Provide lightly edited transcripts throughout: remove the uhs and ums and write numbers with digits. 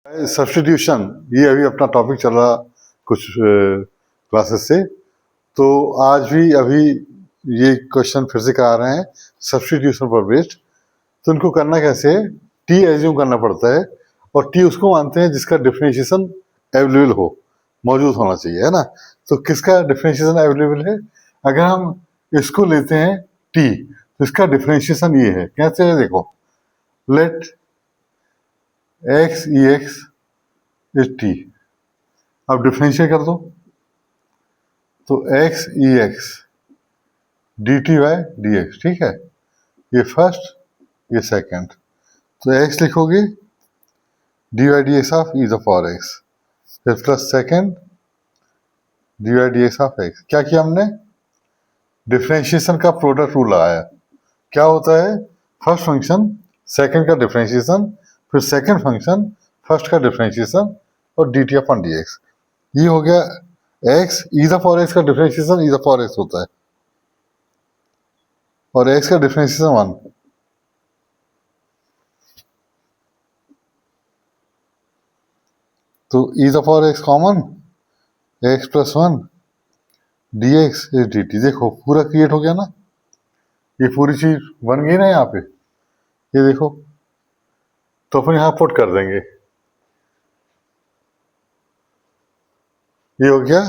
Substitution ये अभी अपना टॉपिक चल रहा कुछ क्लासेस से। तो आज भी अभी ये क्वेश्चन फिर से करा रहे हैं सब्स्टिट्यूशन पर बेस्ड। तो इनको करना कैसे है, टी एज्यूम करना पड़ता है और टी उसको मानते हैं जिसका डिफरेंशिएशन अवेलेबल हो, मौजूद होना चाहिए, है ना। तो किसका डिफरेंशिएशन अवेलेबल है? अगर हम इसको लेते हैं टी तो इसका डिफरेंशिएशन ये है, कैसे है देखो, let X E X is T. अब डिफरेंशिएट कर दो तो X E X D T by D X, ठीक है। ये फर्स्ट, ये सेकंड, तो एक्स लिखोगे D by D X of E the power X, फिर plus second D by D X of X. क्या किया हमने? डिफरेंशिएशन का प्रोडक्ट रूल लगाया। क्या होता है? फर्स्ट फंक्शन सेकंड का डिफरेंशिएशन, फिर सेकंड फंक्शन फर्स्ट का डिफरेंशिएशन और D T upon D X. ये हो गया X E the power X का differentiation E the power X होता है और एक्स का डिफरेंशिएशन 1। तो E the power X common, X plus 1 D X is D T. देखो पूरा क्रिएट हो गया ना, ये पूरी चीज बन गई ना यहाँ पे, ये देखो। तो अपन यहाँ पुट कर देंगे, ये हो गया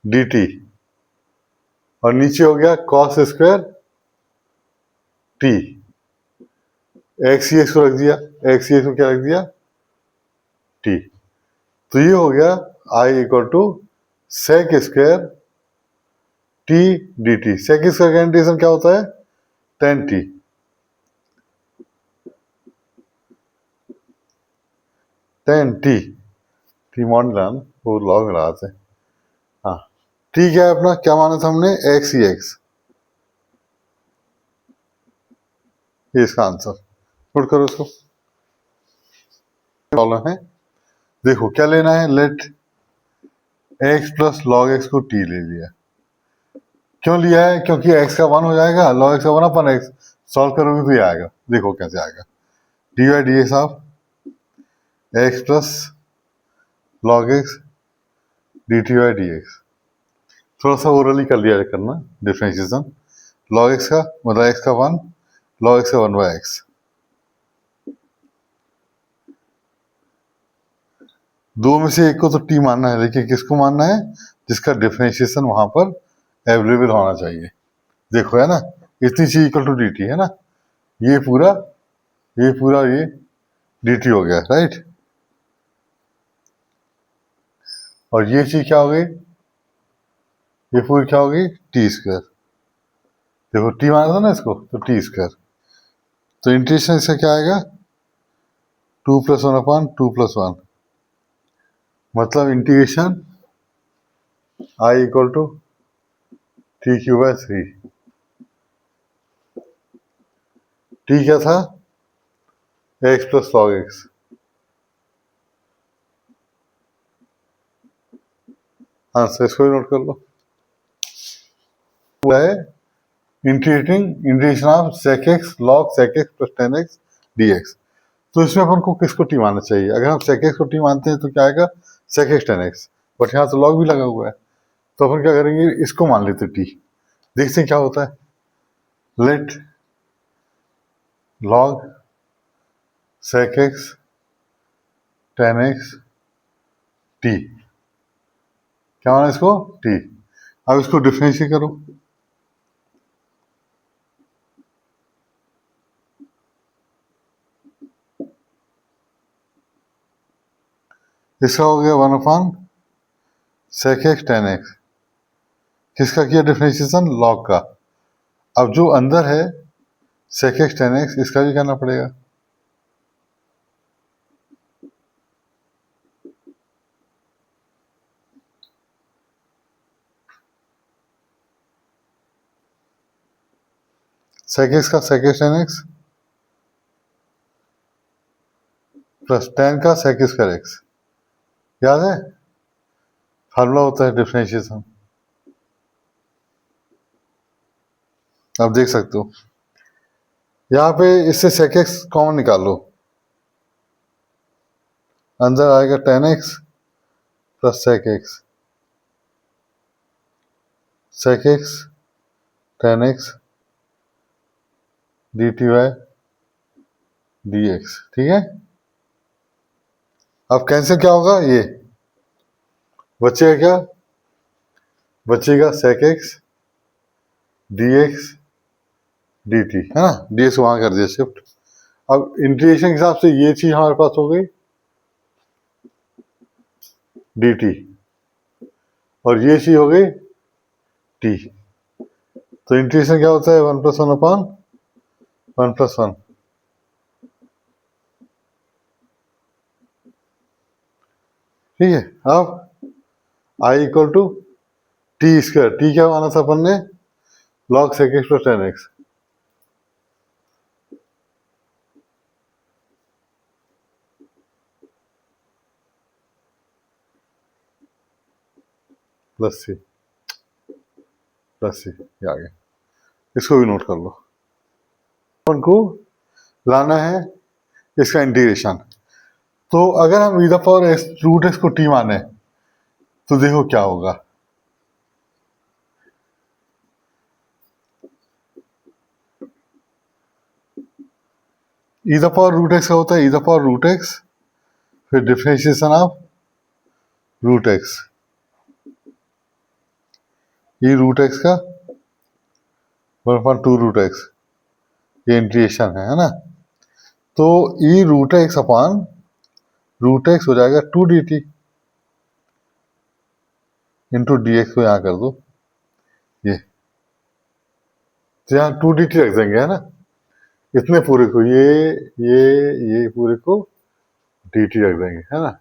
डी टी और नीचे हो गया cos square T. X E x को रख दिया, एक्स ई एक्स को क्या रख दिया? टी। तो ये हो गया I equal to sec square T D T. Sec square का इंटीग्रेशन क्या होता है? Tan T. Tan T T model वो लॉग रहा था। हाँ ठीक है, अपना क्या माना था हमने? एक्स ई एक्स, ये इसका आंसर। नोट करो इसको, प्रॉब्लम है। देखो क्या लेना है, let x plus log x को टी ले लिया। क्यों लिया है? क्योंकि एक्स का 1 हो जाएगा, लॉग एक्स का 1 अपन एक्स सॉल्व करोगे तो ये आएगा। देखो कैसे आएगा, D by D X of x plus log x D T by D x. थोड़ा सा ओरली कर लिया करना डिफरेंशिएशन। लॉग एक्स का मतलब एक्स का 1, लॉग एक्स का 1 बाई एक्स। दो में से एक को तो टी मानना है, लेकिन किसको मानना है? जिसका डिफरेंशिएशन वहां पर अवेलेबल होना चाहिए। देखो है ना, इतनी चीज इक्वल टू डी टी है ना, ये पूरा ये डी टी हो गया, राइट। और ये चीज क्या हो गई? ये पूरी क्या हो गई? T square. देखो टी माना था ना इसको, तो टी स्क्वायर। तो इंटीग्रेशन इसका क्या आएगा? 2 प्लस 1 अपॉन 2 प्लस 1, मतलब integration I equal to t cube by 3। T क्या था? X plus log x. Answer इसको भी नोट कर लो, वो है integration of sec x log sec x plus tan x d x. तो इसमें अपन को किसको टी मानना चाहिए? अगर हम सेक एक्स को टी मानते हैं तो क्या आएगा? Sec x tan x. But यहाँ तो लॉग भी लगा हुआ है, तो अपन क्या करेंगे? इसको मान लेते टी, देखते हैं क्या होता है। Let log sec x tan x t, क्या माना इसको? टी। अब इसको डिफरेंशिएट करो, इसका हो गया 1 upon sec x tan x. किसका किया डिफरेंशिएशन? लॉग का। अब जो अंदर है सेक एक्स टेन एक्स, इसका भी करना पड़ेगा। सेक एक्स का sec x tan x plus tan का सेक स्क्वायर एक्स, याद है? फार्मूला होता है डिफरेंशिएशन। आप देख सकते हो यहाँ पे, इससे सेक एक्स कॉमन निकाल लो, अंदर आएगा 10x plus sec x 10x dt by dx, ठीक है। अब कैंसिल क्या होगा, ये बचेगा क्या, बचेगा sec x dx dt, है ना, dx वहां कर दिया शिफ्ट। अब इंटीग्रेशन के हिसाब से ये चीज हमारे पास हो गई dt, और ये चीज हो गई t। तो इंटीग्रेशन क्या होता है, 1+1 अपॉन 1+1, ठीक है। अब i equal to T square, T क्या माना था अपन ने, log sec x plus 10x, plus C, ये आ गया, इसको भी नोट कर लो। अपन को लाना है इसका इंटीग्रेशन। तो अगर हम e power x root x को t माने तो देखो क्या होगा, e पावर रूट x का होता है e पावर रूट x, फिर differentiation of root x, e root x का 1/2 रूट x, ये इंटीग्रेशन है ना। तो e root x upon root x हो जाएगा 2dt इंटू डी एक्स को यहाँ कर दो, ये तो यहाँ 2dt रख देंगे, है ना, इतने पूरे को ये पूरे को dt रख देंगे, है ना,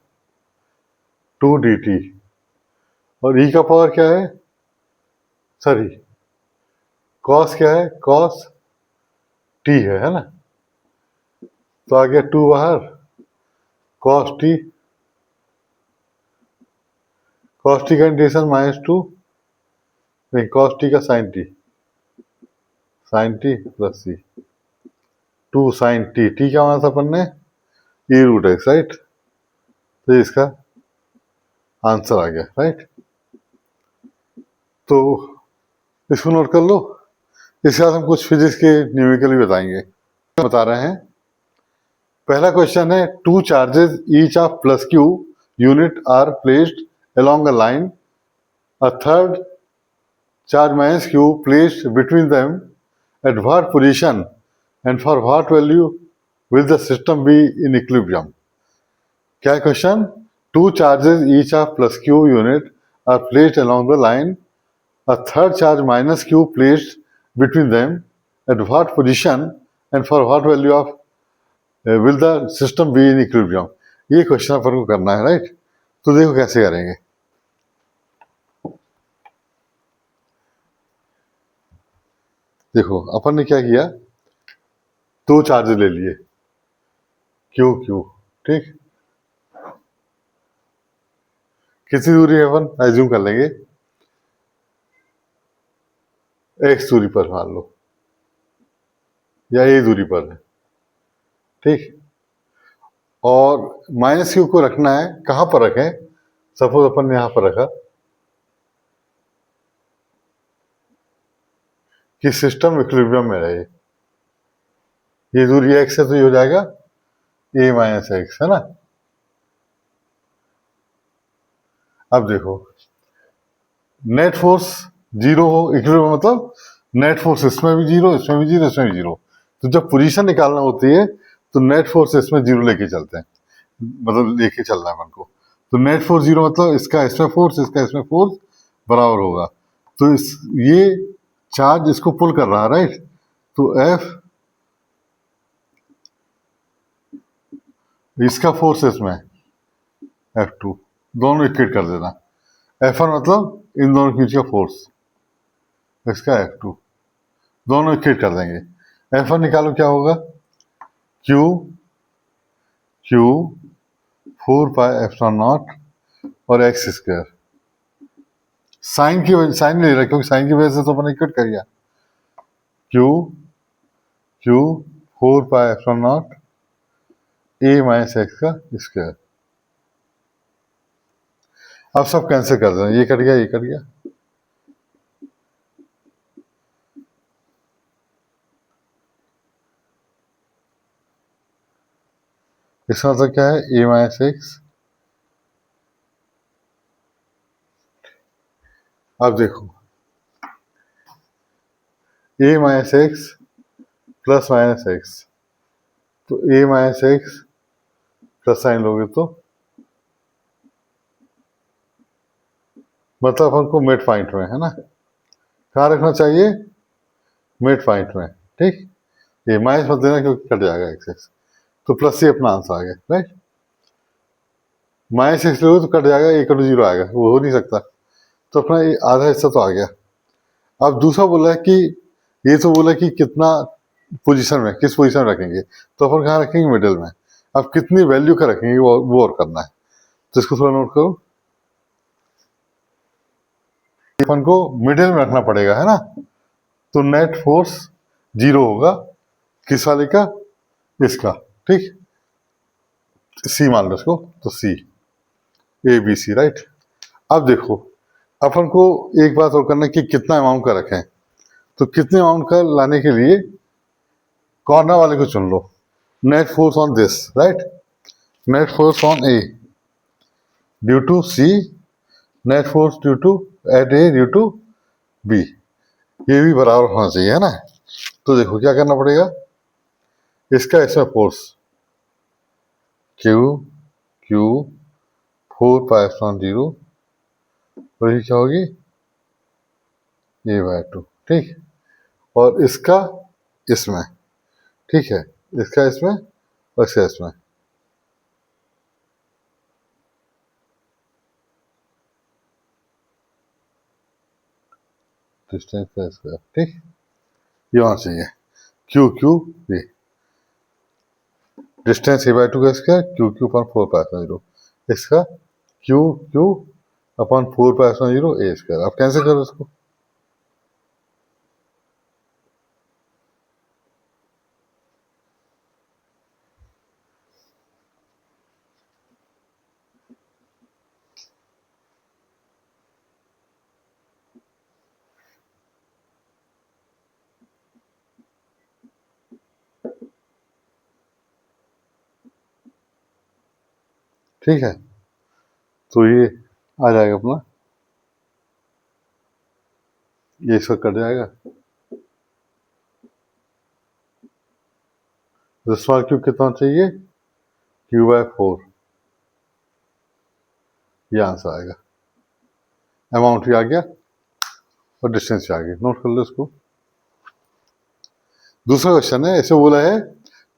2dt। और e का पावर क्या है, सॉरी cos क्या है, cos t है ना, तो आ गया 2 बाहर, cos t का इंटीग्रेशन -2, नहीं cos t का sin t plus c, 2 sin t, t क्या माना था अपन ने, e रूट x, राइट। तो इसका आंसर आ गया, राइट। तो इसको नोट कर लो। इसके बाद हम कुछ फिजिक्स के न्यूमेरिकल भी बताएंगे, बता रहे हैं। पहला क्वेश्चन है, two charges each of plus q unit are placed along a line, a third charge minus q placed between them, at what position and for what value will the system be in equilibrium? क्या है question, two charges each of plus q unit are placed along the line, a third charge minus q placed between them, at what position and for what value of will the system be in equilibrium? ये question अपन को करना है, right. तो देखो कैसे करेंगे। देखो अपन ने क्या किया, दो चार्ज ले लिए क्यू क्यू, ठीक, कितनी दूरी है अपन एज्यूम कर लेंगे, एक्स दूरी पर मान लो, या ए दूरी पर है, ठीक। और माइनस क्यू को रखना है, कहां पर रखें, सपोज अपन ने यहां पर रखा कि सिस्टम इक्विलिब्रियम में रहे, ये दूरी एक्स है तो ये हो जाएगा ए माइनस एक्स, है ना। अब देखो नेट फोर्स जीरो हो, इक्विलिब्रियम मतलब नेट फोर्स इसमें भी जीरो, इसमें भी जीरो, इसमें भी जीरो। तो जब पोजीशन निकालना होती है तो नेट फोर्स इसमें जीरो लेके चलते हैं, मतलब लेके चलना है मन को। तो नेट फोर्स जीरो मतलब इसका इसमें फोर्स, इसका इसमें फोर्स बराबर होगा। तो ये चार्ज इसको पुल कर रहा है, राइट। तो एफ इसका फोर्स इसमें F2, दोनों इक्वेट कर देना। F1 मतलब इन दोनों के बीच का फोर्स, इसका F2, दोनों इक्वेट कर देंगे। F1 निकालो क्या होगा, Q 4πε0 और x स्क्वायर, साइन की वजह, साइन नहीं ले रहा क्योंकि साइन की वजह से तो अपन इक्वेट कर गया, Q 4πε0 a माइनस एक्स का स्क्वायर, अब सब कैंसिल कर देना, ये कट गया, ये कट गया। इसका मतलब क्या है, a माइनस एक्स। अब देखो a minus x plus minus x, तो a minus x plus sign लोगे तो मतलब हमको मिड पॉइंट में, है ना, कहाँ रखना चाहिए, मिड पॉइंट में, ठीक। ये माइनस मत देना क्योंकि कट जाएगा एक्स एक्स, तो प्लस ही अपना आंसर आ गया, राइट। माइनस एक्स लोगे तो कट जाएगा, ये कट जीरो आएगा, वो हो नहीं सकता, तो अपना ये आधा हिस्सा तो आ गया। अब दूसरा बोला है कि ये तो बोला कि कितना पोजीशन में, किस पोजीशन में रखेंगे, तो अपन कहाँ रखेंगे, मिडिल में। अब कितनी वैल्यू का रखेंगे वो और करना है, तो इसको थोड़ा नोट करो। अपन को मिडिल में रखना पड़ेगा, है ना, तो नेट फोर्स जीरो होगा, किस वाले का, इसका, ठीक। सी मान लो इसको, तो सी, ए बी सी, राइट। अब देखो अपन को एक बात और करना है कि कितना अमाउंट का रखें, तो कितने अमाउंट का लाने के लिए कॉर्नर वाले को चुन लो। Net force on this, right, net force on A due to C, net force due to at A due to B, ये भी बराबर होना चाहिए, है ना। तो देखो क्या करना पड़ेगा, इसका इसमें फोर्स क्यू क्यू 4π/0, और ये क्या होगी, a/2, ठीक। और इसका इसमें, ठीक है, इसका इसमें और इसका इसमें, डिस्टेंस का इसका, ठीक, ये होना चाहिए Q Q B, distance a/2 का स्क्वायर क्यू क्यू अपॉन 4π/0, इसका Q Q upon 4π/0 a square. आप कैंसिल करो इसको, ठीक है, तो ये आ जाएगा अपना, ये इसका कट जाएगा, तो स्मॉल क्यू कितना चाहिए, q/4, ये आंसर आएगा, अमाउंट भी आ गया और डिस्टेंस भी आ गया, नोट कर लो इसको। दूसरा क्वेश्चन है, ऐसे बोला है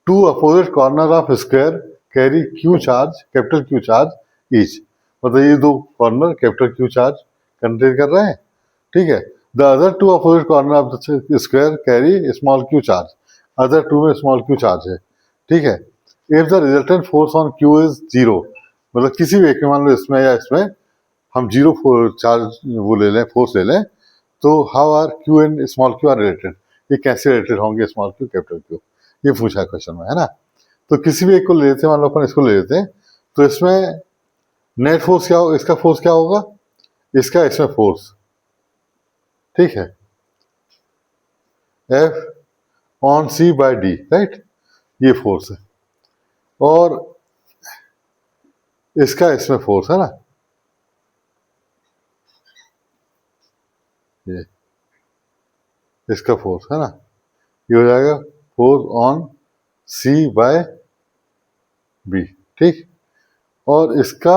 two opposite corner of square carry q charge, capital q charge each, मतलब ये दो corner capital q charge contain कर रहे हैं, ठीक है। The other two opposite corner of the square carry small q charge, other two में small q charge है, ठीक है। If the resultant force on q is zero, मतलब किसी भी एक में, मान लो इसमें या इसमें हम जीरो चार्ज वो ले लें, फोर्स ले लें, तो how are q and small q are related, ये कैसे रिलेटेड होंगे, स्मॉल क्यू कैपिटल क्यू, ये पूछा है क्वेश्चन में, है ना। तो किसी भी एक को ले लेते हैं, मान लो अपन इसको ले लेते हैं, तो इसमें नेट फोर्स क्या होगा, इसका फोर्स क्या होगा, इसका इसमें फोर्स, ठीक है, F on C by D, right, ये फोर्स है, और इसका इसमें फोर्स है ना, ये इसका फोर्स है ना, ये हो जाएगा force on C by B, ठीक। और इसका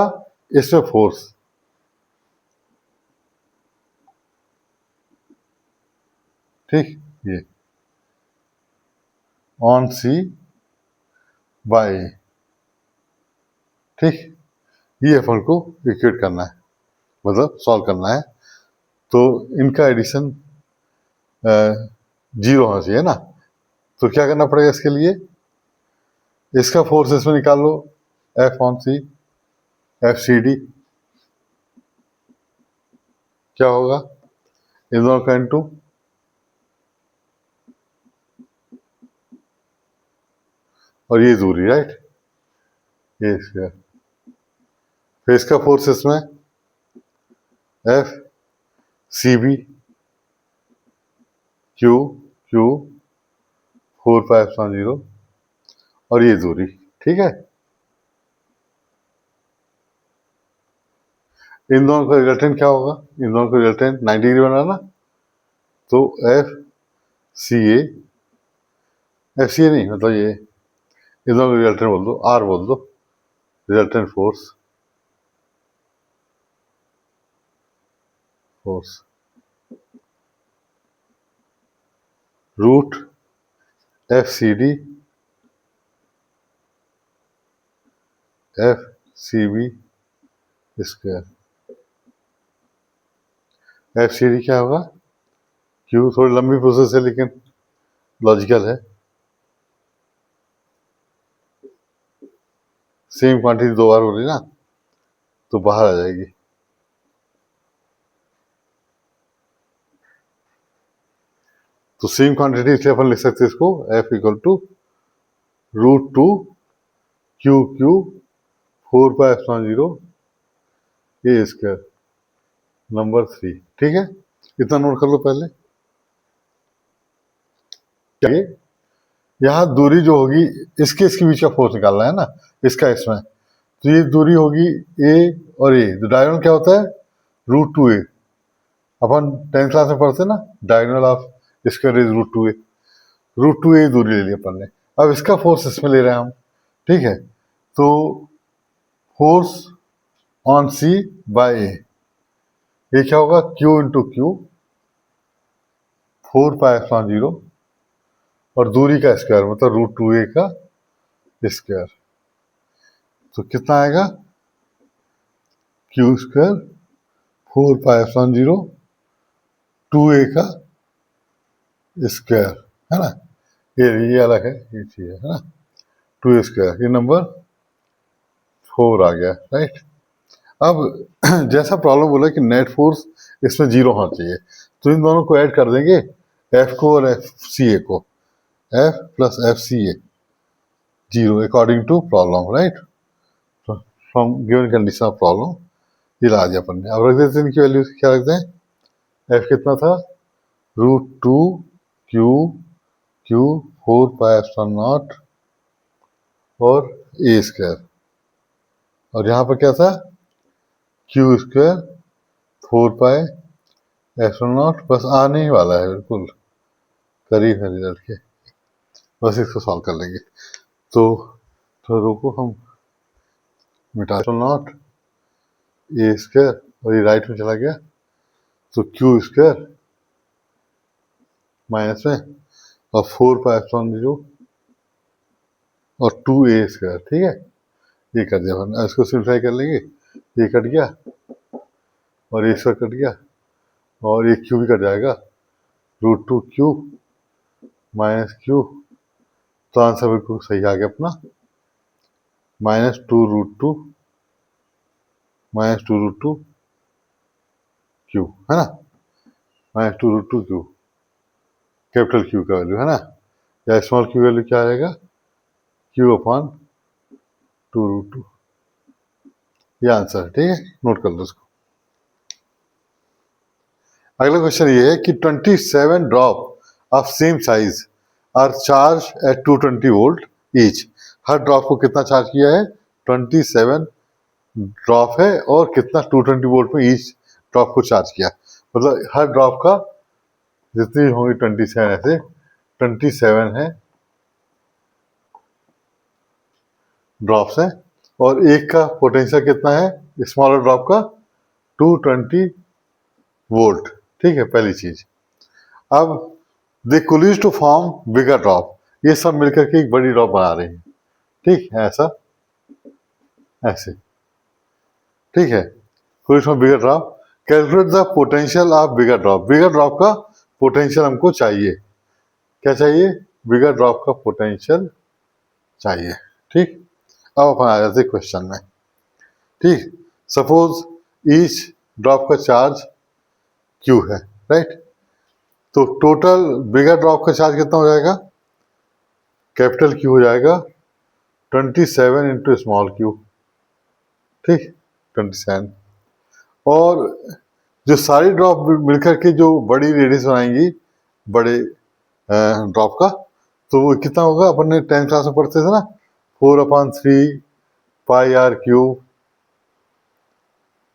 इसमें फोर्स, ठीक, ये ऑन सी बाय, ठीक, ये अपन को इक्वेट करना है, मतलब सॉल्व करना है, तो इनका एडिशन जीरो होना चाहिए ना, तो क्या करना पड़ेगा इसके लिए, इसका फोर्स इसमें निकाल लो, F on C, F C D, क्या होगा, इन दोनों का इनटू, और ये दूरी, राइट, ये इसका, फिर इसका फोर्स इसमें, F C B q q 4 pi epsilon 0 और ये दूरी, ठीक है। इन दोनों का रिजल्टेंट क्या होगा? इन दोनों का रिजल्टेंट 90 डिग्री बनाना, तो एफ सी ए नहीं, मतलब ये इन दोनों का रिजल्टेंट बोल दो, आर बोल दो, resultant force root F C B square. F C D क्या होगा? क्यू, थोड़ी लंबी प्रोसेस है लेकिन लॉजिकल है। सेम क्वांटिटी दो बार हो रही ना, तो बाहर आ जाएगी। तो सेम क्वांटिटी इसलिए अपन लिख सकते हैं इसको F equal to √2 q q 4 pi epsilon 0 a square, number 3, ठीक है। इतना नोट कर लो पहले। यहाँ दूरी जो होगी, इसके बीच का फोर्स निकालना है ना, इसका इसमें, तो ये दूरी होगी ए और ए, तो डायगोनल क्या होता है? √2a। अपन 10th क्लास में पढ़ते ना, diagonal of square is √2a। √2a दूरी ले ली अपन ने। अब इसका फोर्स इसमें ले रहे हैं हम, ठीक है। तो फोर्स ऑन सी बाय ए, ये क्या होगा? Q into Q 4 pi epsilon 0 और दूरी का स्क्वायर, मतलब √2a का स्क्वायर, तो कितना आएगा? Q square 4 pi epsilon 0 2a का स्क्वायर, है ना। ये अलग है, ये चीज है ना, 2a स्क्वायर, ये नंबर 4 आ गया, राइट। अब जैसा प्रॉब्लम बोला कि नेट फोर्स इसमें 0 होना चाहिए, तो इन दोनों को ऐड कर देंगे, एफ को और एफ सी ए को, F plus F C A 0 according to problem, right. From given condition of problem ये ला दिया अपन ने। अब रख देते हैं इनकी वैल्यू, क्या रखते हैं? एफ कितना था? √2 क्यू क्यू 4 पाई एप्सिलॉन 0 और ए स्क्वायर, और यहाँ पर क्या था? क्यू स्क्वायर 4 पाई एप्सिलॉन 0, बस आने ही वाला है, बिल्कुल करीब है रिजल्ट के, बस इसको सॉल्व कर लेंगे। तो रोको, हम मिटा 0 ए स्क्वायर और ये राइट में चला गया, तो क्यू स्क्वायर माइनस में और 4 पाई एप्सिलॉन 0 और 2a स्क्वायर, ठीक है। ये कर दिया हमने, इसको सिंप्लीफाई कर लेंगे, ये कट गया और ये स्क्वायर कट गया और ये क्यू भी कट जाएगा, √2 क्यू माइनस क्यू, तो आंसर बिल्कुल सही आ गया अपना, -2 √2 क्यू, है ना, -2 √2 क्यू, कैपिटल क्यू का वैल्यू, है ना, या स्मॉल क्यू वैल्यू क्या आएगा? क्यू अपॉन 2 √2, ये आंसर है, ठीक है। नोट कर लो इसको। अगला क्वेश्चन ये है कि 27 drop of same size are charge at 220 volt each. हर ड्रॉप को कितना चार्ज किया है? 27 ड्रॉप है और कितना 220 वोल्ट में ईच ड्रॉप को चार्ज किया, मतलब हर ड्रॉप का जितनी होंगी 27, ऐसे 27 है ड्रॉप्स हैं, और एक का पोटेंशियल कितना है स्मॉलर ड्रॉप का? 220 वोल्ट, ठीक है, पहली चीज। अब they coalesce to form bigger drop, ये सब मिलकर के एक बड़ी ड्रॉप बना रहे हैं, ठीक है, ऐसा ऐसे, ठीक है, Coolidge form bigger drop. Calculate the potential of bigger drop, bigger drop का पोटेंशियल हमको चाहिए, क्या चाहिए? बिगर ड्रॉप का पोटेंशियल चाहिए, ठीक। अब अपन आ जाते क्वेश्चन में, ठीक। सपोज ईच ड्रॉप का चार्ज क्यू है, राइट, तो टोटल बिगर ड्रॉप का चार्ज कितना हो जाएगा? कैपिटल क्यू हो जाएगा 27 इंटू स्मॉल क्यू, ठीक, 27, और जो सारी ड्रॉप मिलकर के जो बड़ी रेडियस बनाएंगी बड़े ड्रॉप का, तो वो कितना होगा? अपन ने 10th क्लास में पढ़ते थे ना, 4/3 pi R cube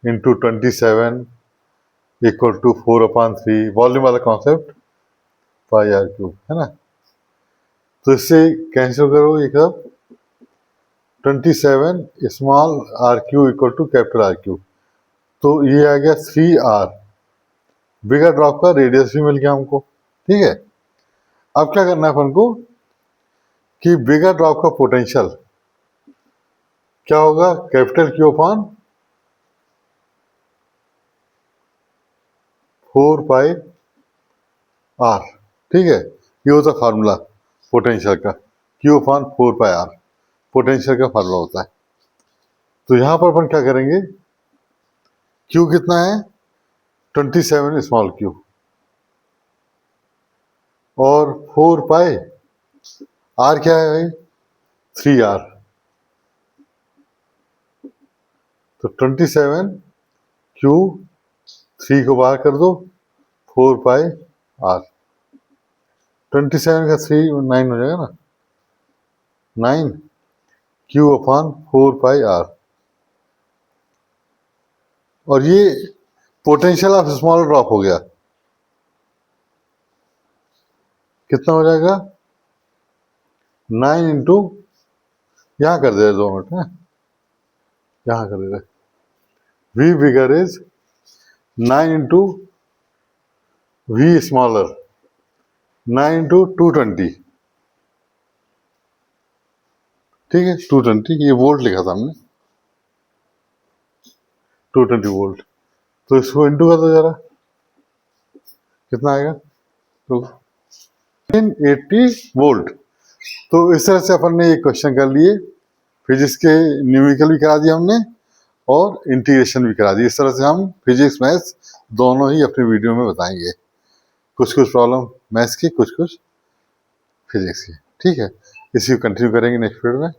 into 27 equal to 4/3, volume वाला कॉन्सेप्ट, पाई आर क्यूब, है ना। तो इससे कैंसिल करो ये सब, 27 small R cube equal to capital R cube, तो ये आ गया 3r। बिगर ड्रॉप का रेडियस भी मिल गया हमको, ठीक है। अब क्या करना है अपन को कि बिगर ड्रॉप का पोटेंशियल क्या होगा? Capital q upon 4 pi r, ठीक है। ये होता फार्मूला पोटेंशियल का, q upon 4 pi r potential का फार्मूला होता है। तो यहां पर अपन क्या करेंगे, क्यू कितना है? 27 स्मॉल क्यू, और 4 पाई आर क्या है भाई? 3r। तो 27 क्यू, 3 को बाहर कर दो, 4 पाई आर। 27 का 3 9 हो जाएगा ना, 9 क्यू अपॉन 4 पाई आर। और ये पोटेंशियल ऑफ स्मॉल ड्रॉप हो गया। कितना हो जाएगा? 9 इंटू, यहां कर दे 2 मिनट है, यहां कर दे, V bigger is 9 into V smaller, 9 into 220, ठीक है। 220, ये वोल्ट लिखा था हमने, 220 वोल्ट। तो इसको इंटू कर दो जरा, कितना आएगा? तो 80 वोल्ट। तो इस तरह से अपन ने ये क्वेश्चन कर लिए, फिजिक्स के न्यूमेरिकल भी करा दिया हमने और इंटीग्रेशन भी करा दी। इस तरह से हम फिजिक्स मैथ्स दोनों ही अपने वीडियो में बताएंगे, कुछ कुछ प्रॉब्लम मैथ्स की, कुछ कुछ फिजिक्स की, ठीक है। इसी को कंटिन्यू करेंगे नेक्स्ट पीरियड में।